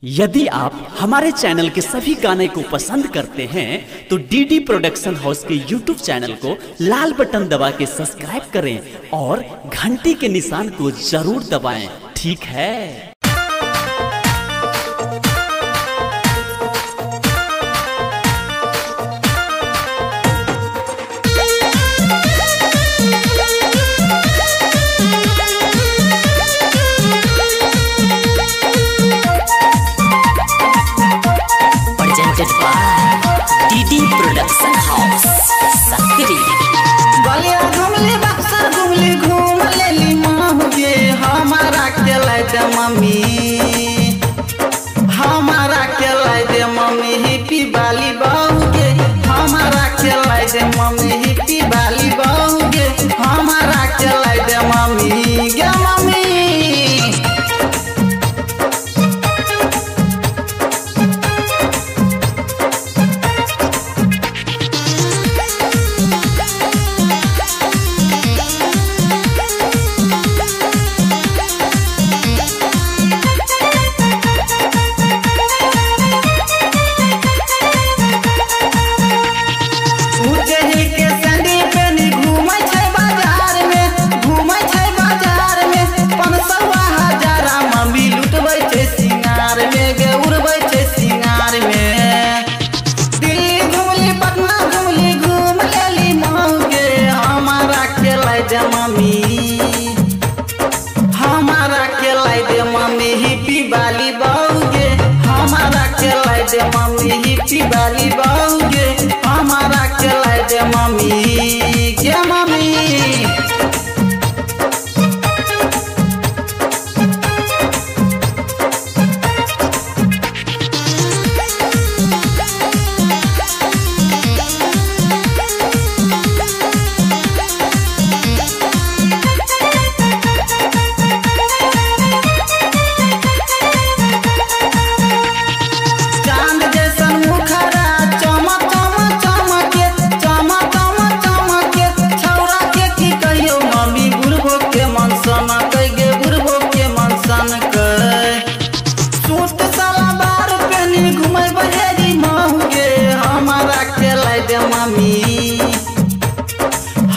यदि आप हमारे चैनल के सभी गाने को पसंद करते हैं तो डीडी प्रोडक्शन हाउस के यूट्यूब चैनल को लाल बटन दबा के सब्सक्राइब करें और घंटी के निशान को जरूर दबाएं, ठीक है। डीडी प्रोडक्शन हाउस सकरी गलिया घुमले बक्सर घुमले घूम लेली माहुगे हमारा के लाई दे मम्मी, हमारा के लाई दे मम्मी हिप्पी वाली बहुगे, हमारा के लाई दे मम्मी हिप्पी वाली बहुगे, हमारा के लाई दे मम्मी गे मम्मी। हमारा के लाई दे मम्मी हिप्पी वाली बहुगे, हमारा के लाई दे मम्मी हिप्पी वाली बहुगे, हमारा के लाई दे मम्मी गे मम्मी।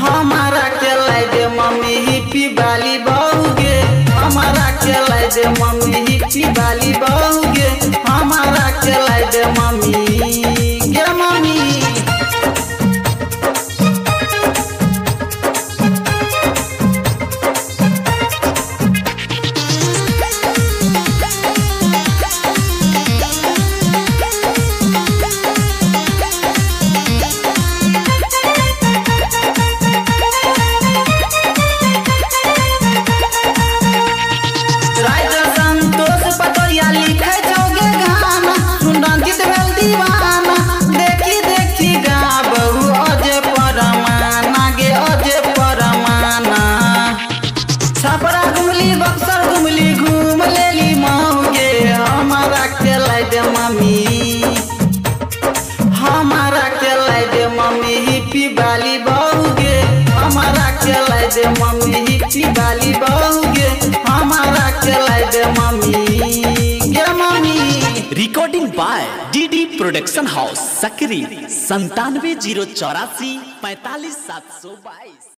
हमारा के लाई दे मम्मी हिप्पी वाली बहुगे, हमारा के लाई दे मम्मी हिप्पी वाली बहुगे, हमारा के लाई दे मम्मी गे मम्मी। हमारा के लाई दे मम्मी हिप्पी वाली बहुगे, हमारा के लाई दे मम्मी हिप्पी वाली बहुगे, हमारा के लाई दे मम्मी गे mummy. Recording by DD production house Sakri 97 084 45 722।